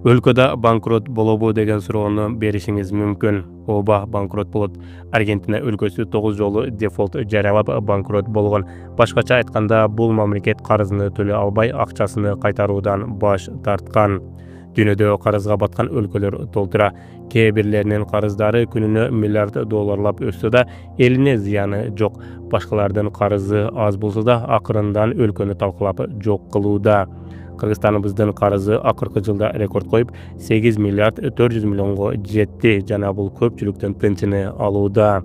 Өлкөдө банкрот болобу деген суроону беришиңиз мүмкүн. Ооба, банкрот болот. Аргентина өлкөсү 9 жолу дефолт жарыялап банкрот болгон. Башкача айтканда, бул мамлекет карызын төлөй албай, акчасын кайтаруудан баш тарткан. Дүйнөдө карызга баткан өлкөлөр толтура. Кээ бирлеринин карыздары күнүнө миллиард долларлап өссө да, элине зыяны жок. Башкалардын карызы аз болсо да, акырындан өлкөнү талкалап жок кылууда. Кыргызстаныбыздын карызы акыркы жылда рекорд коюп, 8 миллиард 400 миллионго жетти. Жана бул көпчүлүктүн тынчыны алууда.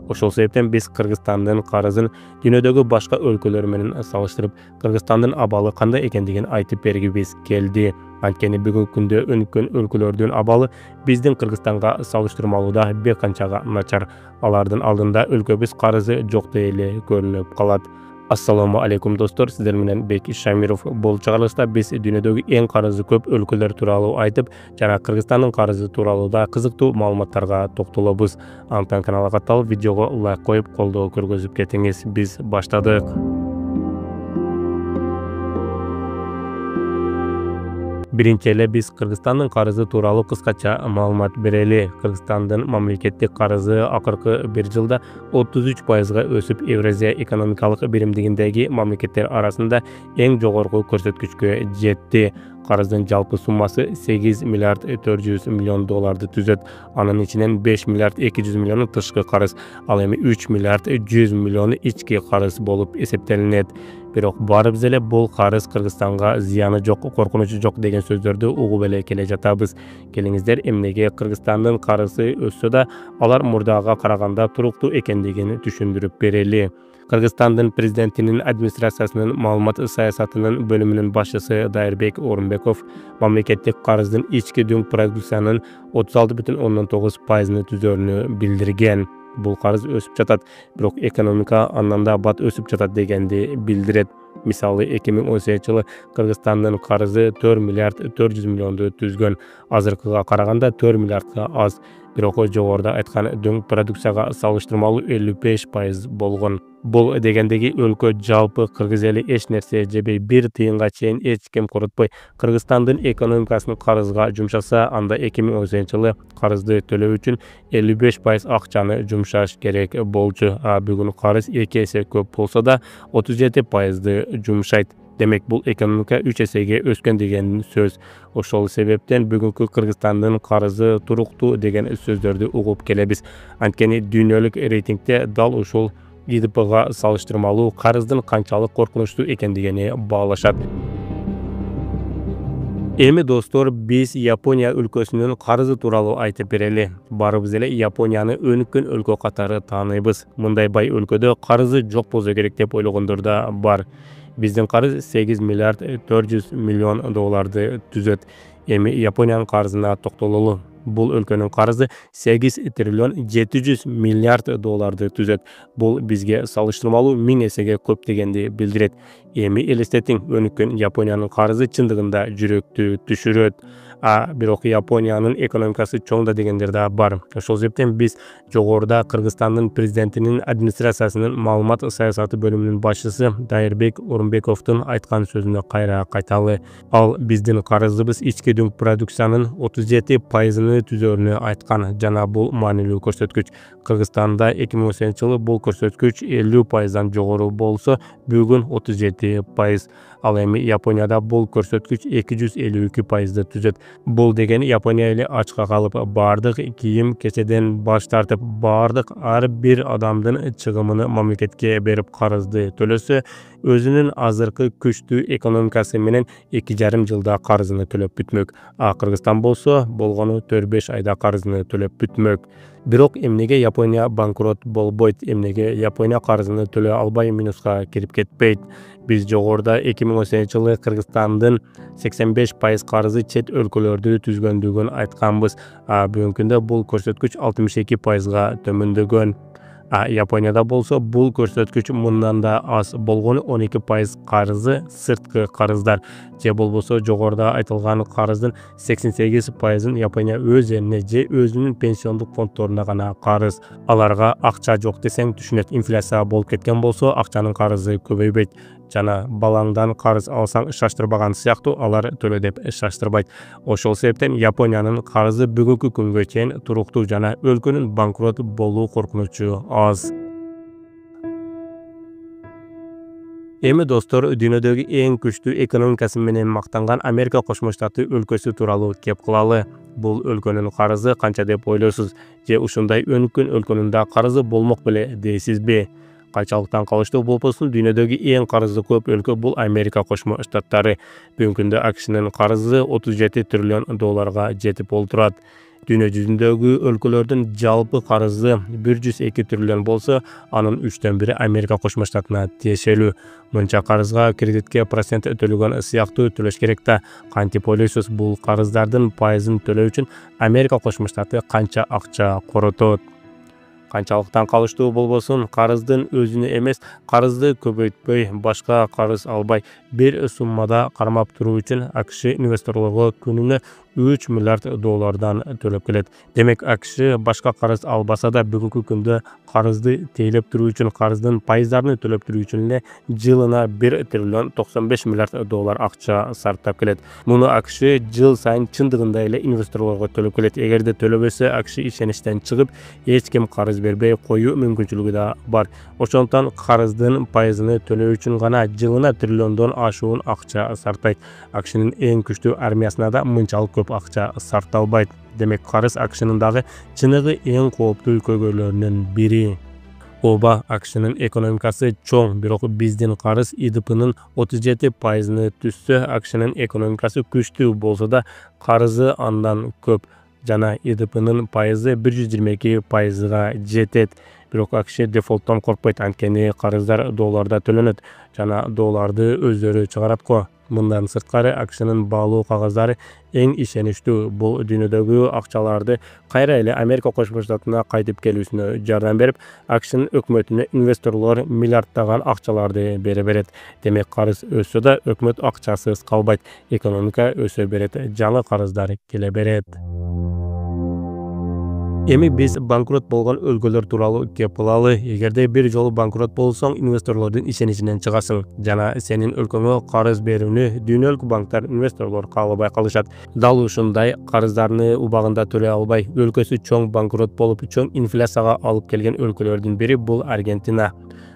Ошол себептен биз Кыргызстандын карызын дүйнөдөгү башка өлкөлөр менен салыштырып, Кыргызстандын абалы кандай экендигин айтып бергибиз келди. Анткени бүгүнкү күндө өнүккөн өлкөлөрдүн абалы биздин Кыргызстанга салыштырмалууда бир канчага начар. Алардын алдында өлкөбүз карызы жоктой эле көрүнүп калат. Ассаламу алейкум достор, сиздер менен Бек Шамиров. Бул чыгарылышта биз дүйнөдөгү эң карызы көп өлкөлөр тууралуу айтып, жана Кыргызстандын карызы тууралуу да кызыктуу маалыматтарга токтолобуз. Антан каналга катталып, видеого лайк коюп, колдоо көргөзүп кетиңиз. Биз баштадык. Биринчи эле биз Кыргызстандын карызы тууралуу кыскача маалымат берели. Кыргызстандын мамлекеттик карызы акыркы бир жылда 33%га өсүп, Евразия экономикалык биримдигиндеги мамлекеттер арасында эң жогорку көрсөткүчкө жетти. Карыздын жалпы суммасы 8 миллиард 400 миллион долларды түзөт. Анын ичинен 5 миллиард 200 миллиону тышкы карыз, ал эми 3 миллиард 100 миллиону ички карыз болуп эсептелинет. Бирок барыбыз эле бул карыз Кыргызстанга зыяны жок, коркунучу жок деген сөздөрдү угуп эле келе жатабыз. Келиңиздер, эмнеге Кыргызстандын карызы өссө да, алар мурдага караганда туруктуу экендигин түшүндүрүп берели. Кыргызстандын президентинин администрациясынын маалымат саясатынын бөлүмүнүн башчысы Дайырбек Орунбеков мамлекеттик карыздын ички дүң продукциянын 36,9%ны түзөрүнү билдирген. Бул карыз өсүп жатат, бирок экономика андан да бат өсүп жатат дегенди билдирет. Мисалы 2018-жылы Кыргызстандын карызы 4 миллиард 400 миллионду түзгөн. Азыркыга караганда 4 миллиардга аз. Бирок жогоруда айткан дүң продукцияга салыштырмалуу 55% болгон. Бул дегендеги өлкө жалпы кыргыз эли эч нерсе жебей, бир тыйынга чейин эч ким коротпой Кыргызстандын экономикасын карызга жумшаса, анда 2018-жылы карызды төлөө үчүн 55% акчаны жумшаш керек болчу. Бүгүн карыз 2 эсе көп болсо да 37%ды жумшайт. Демек, бул экономика 3 эсеге өскөн деген сөз. Ошол себептен бүгүнкү Кыргызстандын карызы туруктуу деген сөздөрдү угуп келебиз. Анткени дүйнөлүк рейтингде дал ушул ГДПга салыштырмалуу карыздын канчалык коркунучтуу экендигини баалашат. Эми достор, биз Япония өлкөсүнүн карызы тууралуу айтып берели. Барыбыз эле Японияны өнүккөн өлкө катары тааныйбыз. Мындай бай өлкөдө карызы жок болсо керек деп ойлогондор да бар. Биздин карыз 8 миллиард 400 миллион долларды түзөт. Эми Япониянын карызына токтололу. Бул өлкөнүн карызы 8 триллион 700 миллиард долларды түзөт. Бул бизге салыштырмалуу 1000 эсеге көп дегенди билдирет. Эми элестетиң, өнүккөн Япониянын карызы чындыгында жүрөктү түшүрөт. Бирок Япониянын экономикасы чоң да дегендер да бар. Ошол себептен биз жогоруда Кыргызстандын президентинин администрациясынын маалымат саясаты бөлүмүнүн башчысы Дайырбек Орунбековдун айткан сөзүнө кайра кайталы. Ал биздин карызыбыз ички дүң продукциянын 37%-ны түзөрүнү айткан, жана бул маанилүү көрсөткүч. Кыргызстанда 2018-жылы бул көрсөткүч 50%дан жогору болсо, бүгүн 37%. Ал эми Японияда бул көрсөткүч 252%ды түзөт. Бул деген Япония эли ачка калып, бардык кийим кечеден баш тартып, бардык ар бир адамдын чыгымын мамлекетке берип карызды төлөсө, өзүнүн азыркы күчтүү экономикасы менен 2,5 жылда карызын төлөп бүтмөк. Кыргызстан болсо, болгону 4-5 айда карызын төлөп бүтмөк. Бирок эмнеге Япония банкрот болбойт? Эмнеге Япония карызын төлөй албай минуска кирип кетпейт? Биз жогоруда 2018-жылы Кыргызстандын 85% карызы чет өлкөлөрдү түзгөндүгүн айтканбыз. Бүгүнкү күндө бул көрсөткүч 62%га төмөндөгөн. Японияда болсо, бул көрсөткүч мындан да аз, болгону 12% карызы сырткы карыздар. Же болбосо жогоруда айтылган карыздын 88%-ын Япония өз элине же өзүнүн пенсиондук фонддоруна гана карыз. Аларга акча жок десең түшүнөт. Инфляция болуп кеткен болсо, акчанын карызы көбөйбөйт. жана балаңдан карыз алсаң шаштырбаган сыяктуу алар төлө деп шаштырбайт. Ошол себептен Япониянын карызы бүгүнкү күнгө чейин туруктуу жана өлкөнүн банкрот болуу коркунучу аз. Эми достор, дүйнөдөгү эң күчтүү экономикасы менен мактанган Америка Кошмо Штаты өлкөсү тууралуу кеп кылалы. Бул өлкөнүн карызы канча деп ойлойсуз? Же ушундай өнүккөн өлкөнүн да карызы болмок беле дейсизби? Канчалык таң калыштуу болбосун, дүйнөдөгү эң карызы көп өлкө бул Америка Кошмо Штаттары. Бүгүнкү күндө AQShnын карызы 37 триллион долларга жетип олтурат. Дүйнө жүзүндөгү өлкөлөрдүн жалпы карызы 102 триллион болсо, анын 3/1 Америка Кошмо Штатына тиешелүү. Мынча карызга кредитке процент төлөгөн сыяктуу төлөш керек да. Кантип ойлойсуз, бул карыздардын пайызын төлөө үчүн Америка Кошмо Штаты канча акча коротот? Канчалык таң калыштуу болбосун, карыздын өзүнө эмес, карызды көбөйтпөй, башка карыз албай, бир суммада кармап туруу үчүн AQSh инвесторлорго күнүнө 3 миллиард доллардан төлөп келет. Демек AQSh башка карыз албаса да бүгүнкү күндө карызды тейлеп туруу үчүн, карыздын пайыздарын төлөп туруу үчүн эле жылына 1 триллион 95 миллиард доллар акча сарптап келет. Муну AQSh жыл сайын чындыгында эле инвесторлорго төлөп келет. Эгерде төлөбөсө, AQSh ишеничтен чыгып, эч ким карыз бербей коюу мүмкүнчүлүгү да бар. Ошондуктан карыздын пайызын төлөө үчүн гана жылына триллиондон ашуун акча сарптайт. AQShnын эң күчтүү армиясына да мынчалык көп акча сарпталбайт. Демек карыз AQShnын дагы чыныгы эң кооптуу көйгөйлөрүнүн бири. Ооба, AQShnын экономикасы чоң, бирок биздин карыз ИДПнын 37%-ны түзсө, AQShnын экономикасы күчтүү болсо да карызы андан көп жана ИДПнын пайызы 122%га жетет. Бирок AQSh дефолттон коркпойт, анткени карыздар долларда төлөнөт жана долларды өздөрү чыгарат го. Мындан сырткары AQShnын баалуу кагаздары эң ишеничтүү. Бул дүйнөдөгү акчаларды кайра эле Америка Кошмо Штатына кайтып келүүсүнө жардам берип, AQShnын өкмөтүнө инвесторлор миллиарддаган акчаларды бере берет. Демек карыз өссө да өкмөт акчасыз калбайт, экономика өсө берет, жаңы карыздар келе берет. Эми биз банкрот болгон өлкөлөр тууралуу кеп кылалы. Эгерде бир жолу банкрот болсоң, инвесторлордун ишеничинен чыгасың жана сенин өлкөңө карыз берүүнү дүйнөлүк банктар инвесторлор каалабай калышат. Дал ушундай карыздарды убагында төлөй албай, өлкөсү чоң банкрот болуп, чоң инфляцияга алып келген өлкөлөрдүн бири бул Аргентина.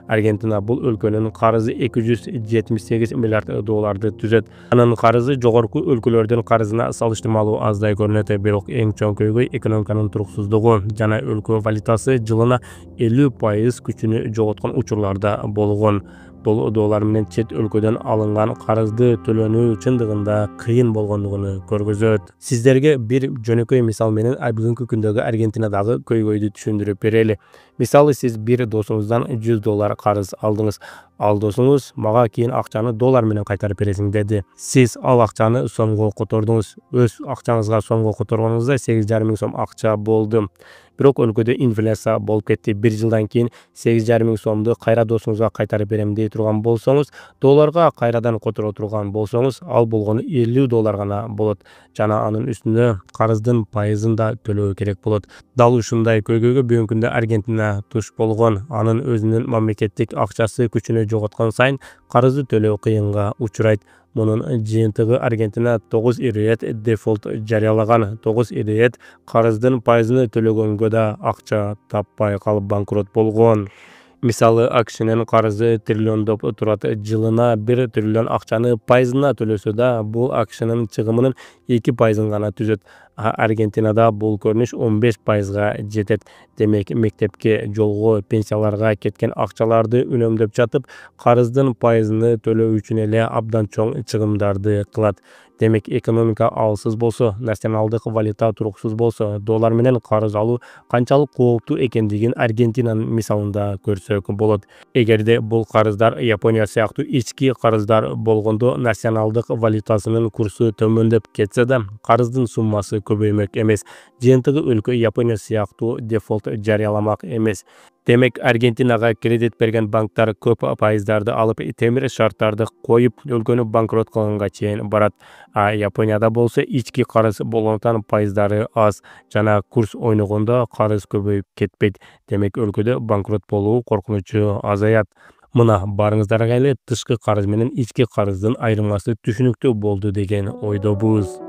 Аргентина бул өлкөнүн карызы 278 миллиард долларды түзөт. Анын карызы жогорку өлкөлөрдүн карызына салыштырмалуу аздай көрүнөт, бирок эң чоң көйгөй экономиканын туруксуздугу жана өлкө валютасы жылына 50% күчүнө жоготкон учурларда болгон. Бул доллар менен чет өлкөдөн алынган карызды төлөнүү чындыгында кыйын болгондугун көргөзөт. Сиздерге бир жөнөкөй мисал менен бүгүнкү күндөгү Аргентинадагы көйгөйдү түшүндүрүп берели. Мисалы, сиз бир досуңуздан $100 карыз алдыңыз. Ал досуңуз мага кийин акчаны доллар менен кайтарып бересиң деди. Сиз ал акчаны сомго котордуңуз. Өз акчаңызга сомго которгонуңузда 8,5 миң сом акча болду. Бирок өлкөдө инфляция болуп кетти. Бир жылдан кийин 8,5 миң сомду кайра досуңузга кайтарып берем дей турган болсоңуз, долларга кайрадан которо турган болсоңуз, ал болгону $50 гана болот жана анын үстүнө карыздын пайызын да төлөө керек болот. Дал ушундай көйгөйгө бүгүнкү күндө Аргентина туш болгон. Анын өзүнүн мамлекеттик акчасы күчүнө жоготкон сайын карызды төлөө кыйынга учурайт. Мунун жыйынтыгы Аргентина 9 ирет дефолт жарыялаган. 9 ирет карыздын пайызын төлөгөнгө да акча таппай калып банкрот болгон. Мисалы, AQShnын карызы триллиондоп турат. Жылына 1 триллион акчаны пайызына төлөсө да, бул AQShnын чыгымынын 2%-ын гана түзөт. Аргентинада бул көрүнүш 15%га жетет. Демек, мектепке, жолго, пенсияларга кеткен акчаларды үнөмдөп жатып, карыздын пайызын төлөө үчүн эле абдан чоң чыгымдарды кылат. Демек, экономика алсыз болсо, националдык валюта туруксуз болсо, доллар менен карыз алуу канчалык кооптуу экендигин Аргентинанын мисалында көрсөк болот. Эгерде бул карыздар Япония сыяктуу ички карыздар болгондо, националдык валютасынын курсу төмөндөп кетсе да, карыздын суммасы көбөймөк эмес. Жыйынтыгы өлкө Япония сыяктуу дефолт жарыяламак эмес. Демек, Аргентинага кредит берген банктар көп пайыздарды алып, темир шарттарды коюп, өлкөнү банкрот кылганга чейин барат. А Японияда болсо ички карыз болгондуктан пайыздары аз жана курс ойногондо карыз көбөйүп кетпейт. Демек, өлкөдө банкрот болуу коркунучу азаят. Мына барыңыздарга эле тышкы карыз менен ички карыздын айырмасы түшүнүктүү болду деген ойдобуз.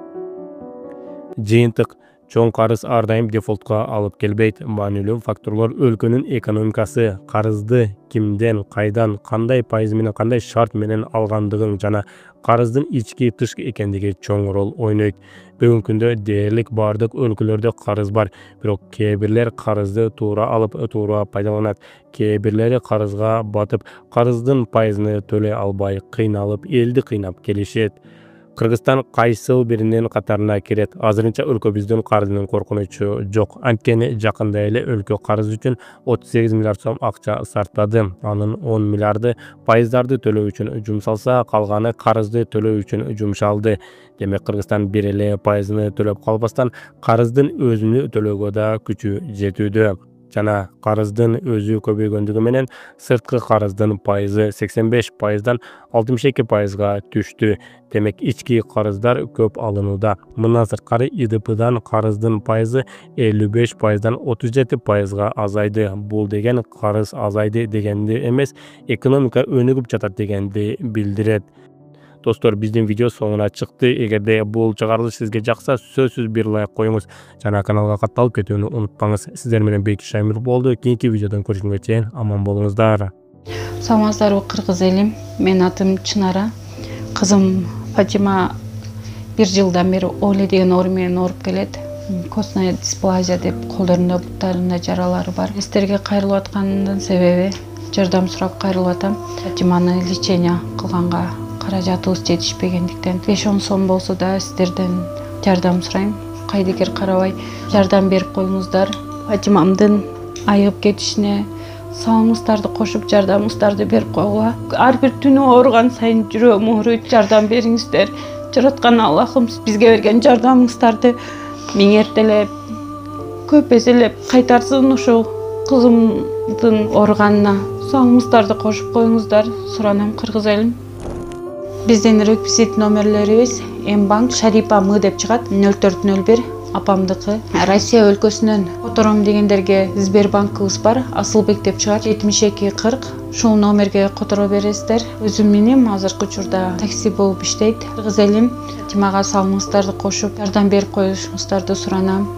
Жыйынтык: чоң карыз ар дайым дефолтко алып келбейт. Маанилүү факторлор өлкөнүн экономикасы, карызды кимден, кайдан, кандай пайыз менен, кандай шарт менен алгандыгың жана карыздын ички тышкы экендиги чоң роль ойнойт. Бүгүнкү күндө дээрлик бардык өлкөлөрдө карыз бар, бирок кээ бирлер карызды туура алып, туура пайдаланат. Кээ бирлери карызга батып, карыздын пайызын төлөй албай кыйналып, элди кыйнап келишет. Кыргызстан кайсыл биринин катарына кирет? Азырынча өлкөбүздүн карызынын коркунучу жок. Анткени жакында эле өлкө карыз үчүн 38 миллиард сом акча сарптады. Анын 10 миллиарды пайыздарды төлөө үчүн жумшалса, калганы карызды төлөө үчүн жумшалды. Демек Кыргызстан бир эле пайызын төлөп калбастан, карыздын өзүнү төлөөгө да күчү жетүүдө. Жана карыздын өзү көбөйгөндүгү менен сырткы карыздын пайызы 85%дан 62%га түштү. Демек ички карыздар көп алынууда. Мындан сырткары ИДПдан карыздын пайызы 55%дан 37%га азайды. Бул деген карыз азайды дегенди эмес, экономика өнүгүп жатат дегенди билдирет. Достор, биздин видео соңуна чыкты. Эгерде бул чыгарылыш сизге жакса, сөзсүз бир лайк коюңуз жана каналга катталып кетүүнү унутпаңыз. Сиздер менен Бейки Шаймир болду. Кийинки видеодон көрүшкөнгө чейин аман болуңуздар. Саламатсыздарбы кыргыз элим. Менин атым Чынара. Кызым Фатима 1 жылдан бери Оле деген оору менен ооруп келет. Костная дисплазия деп колдорунда, буттарында жаралары бар. Сиздерге кайрылып аткандын себеби жардам сурап кайрылып атам. Фатиманы лечение кылганга каражатыбыз жетишпегендиктен 5-10 сом болсо да сиздерден жардам сурайм. Кайдыгер карабай жардам берип коюңуздар. Фатимамдын айыгып кетишине салымыңыздарды кошуп жардамыңыздарды берип койгула. Ар бир түнү ооруган сайын жүрөгүм ооруйт. Жардам бериңиздер. Жараткан Аллахым бизге берген жардамыңыздарды миңертелеп, көп эселеп кайтарсын. Ушул кызымдын ооруганына салымыңыздарды кошуп коюңуздар. Суранам кыргыз элим. Биздин реквизит номерлерибиз Мбанк Шарипа М деп чыгат 0401 апамдыкы. Россия өлкөсүнөн котором дегендерге Сбербанкыбыз бар, Асылбек деп чыгат 7240. Ушул номерге которо бересиздер. Өзүм менен азыркы учурда такси болуп иштейт. Кыргыз элим, Фатимага салымыңыздарды кошуп жардам берип коюшуңуздарды суранам.